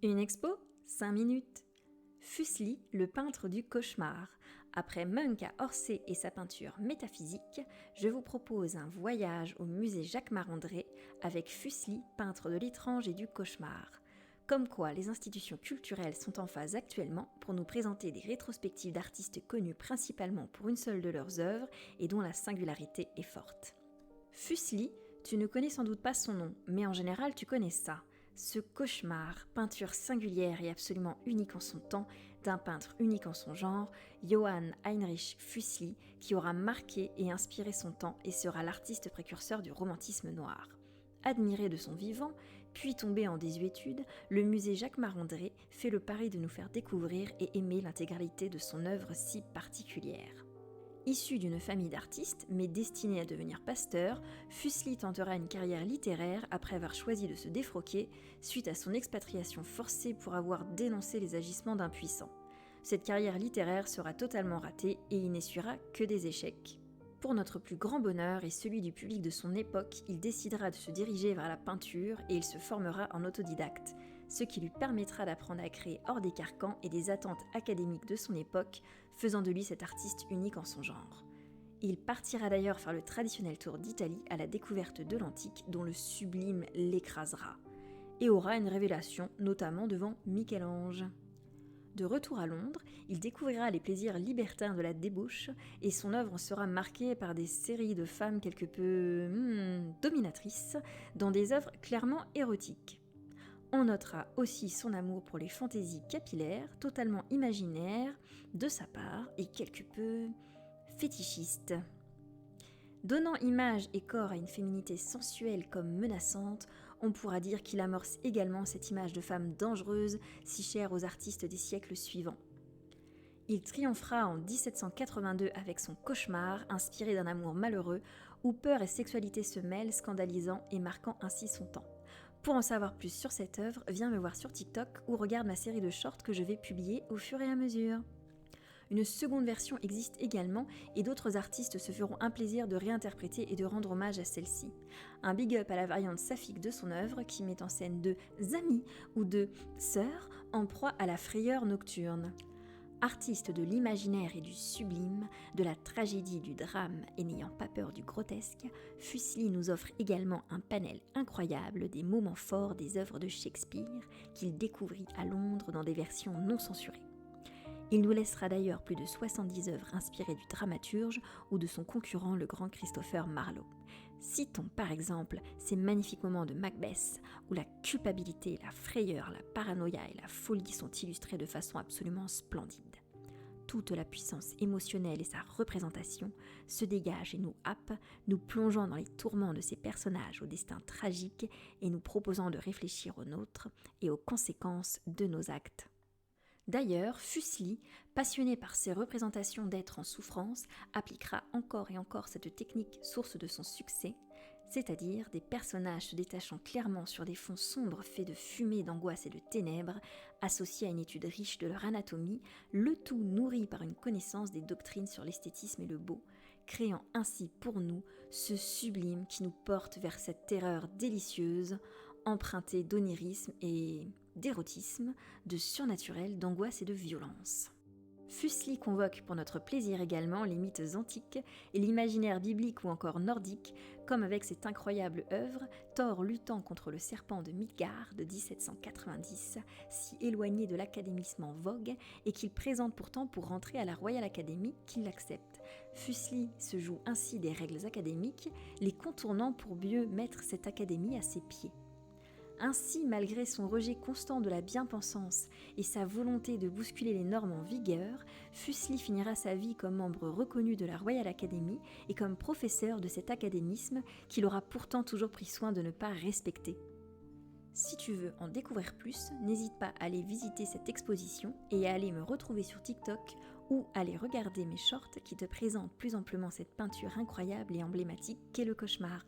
Une expo, 5 minutes. Fuseli, le peintre du cauchemar. Après Munch à Orsay et sa peinture métaphysique, je vous propose un voyage au musée Jacquemart-André avec Fuseli, peintre de l'étrange et du cauchemar. Comme quoi les institutions culturelles sont en phase actuellement pour nous présenter des rétrospectives d'artistes connus principalement pour une seule de leurs œuvres et dont la singularité est forte. Fuseli, tu ne connais sans doute pas son nom, mais en général tu connais ça. Ce cauchemar, peinture singulière et absolument unique en son temps, d'un peintre unique en son genre, Johann Heinrich Fuseli, qui aura marqué et inspiré son temps et sera l'artiste précurseur du romantisme noir. Admiré de son vivant, puis tombé en désuétude, le musée Jacquemart-André fait le pari de nous faire découvrir et aimer l'intégralité de son œuvre si particulière. Issu d'une famille d'artistes, mais destiné à devenir pasteur, Fuseli tentera une carrière littéraire après avoir choisi de se défroquer suite à son expatriation forcée pour avoir dénoncé les agissements d'un puissant. Cette carrière littéraire sera totalement ratée et il n'essuiera que des échecs. Pour notre plus grand bonheur et celui du public de son époque, il décidera de se diriger vers la peinture et il se formera en autodidacte, ce qui lui permettra d'apprendre à créer hors des carcans et des attentes académiques de son époque, faisant de lui cet artiste unique en son genre. Il partira d'ailleurs faire le traditionnel tour d'Italie à la découverte de l'antique dont le sublime l'écrasera, et aura une révélation, notamment devant Michel-Ange. De retour à Londres, il découvrira les plaisirs libertins de la débauche et son œuvre sera marquée par des séries de femmes quelque peu dominatrices dans des œuvres clairement érotiques. On notera aussi son amour pour les fantaisies capillaires, totalement imaginaires de sa part et quelque peu fétichistes. Donnant image et corps à une féminité sensuelle comme menaçante, on pourra dire qu'il amorce également cette image de femme dangereuse si chère aux artistes des siècles suivants. Il triomphera en 1782 avec son cauchemar, inspiré d'un amour malheureux, où peur et sexualité se mêlent, scandalisant et marquant ainsi son temps. Pour en savoir plus sur cette œuvre, viens me voir sur TikTok ou regarde ma série de shorts que je vais publier au fur et à mesure. Une seconde version existe également et d'autres artistes se feront un plaisir de réinterpréter et de rendre hommage à celle-ci. Un big up à la variante saphique de son œuvre qui met en scène deux amis ou deux sœurs en proie à la frayeur nocturne. Artiste de l'imaginaire et du sublime, de la tragédie, du drame et n'ayant pas peur du grotesque, Fuseli nous offre également un panel incroyable des moments forts des œuvres de Shakespeare qu'il découvrit à Londres dans des versions non censurées. Il nous laissera d'ailleurs plus de 70 œuvres inspirées du dramaturge ou de son concurrent le grand Christopher Marlowe. Citons par exemple ces magnifiques moments de Macbeth où la culpabilité, la frayeur, la paranoïa et la folie sont illustrées de façon absolument splendide. Toute la puissance émotionnelle et sa représentation se dégagent et nous happent, nous plongeant dans les tourments de ces personnages au destin tragique et nous proposant de réfléchir aux nôtres et aux conséquences de nos actes. D'ailleurs, Fuseli, passionné par ces représentations d'êtres en souffrance, appliquera encore et encore cette technique source de son succès, c'est-à-dire des personnages se détachant clairement sur des fonds sombres faits de fumée, d'angoisse et de ténèbres, associés à une étude riche de leur anatomie, le tout nourri par une connaissance des doctrines sur l'esthétisme et le beau, créant ainsi pour nous ce sublime qui nous porte vers cette terreur délicieuse, emprunté d'onirisme et d'érotisme, de surnaturel, d'angoisse et de violence. Fuseli convoque pour notre plaisir également les mythes antiques et l'imaginaire biblique ou encore nordique, comme avec cette incroyable œuvre Thor luttant contre le serpent de Midgard de 1790, si éloigné de l'académisme en vogue et qu'il présente pourtant pour rentrer à la Royal Academy qui l'accepte. Fuseli se joue ainsi des règles académiques, les contournant pour mieux mettre cette académie à ses pieds. Ainsi, malgré son rejet constant de la bien-pensance et sa volonté de bousculer les normes en vigueur, Fuseli finira sa vie comme membre reconnu de la Royal Academy et comme professeur de cet académisme qu'il aura pourtant toujours pris soin de ne pas respecter. Si tu veux en découvrir plus, n'hésite pas à aller visiter cette exposition et à aller me retrouver sur TikTok ou à aller regarder mes shorts qui te présentent plus amplement cette peinture incroyable et emblématique qu'est le cauchemar.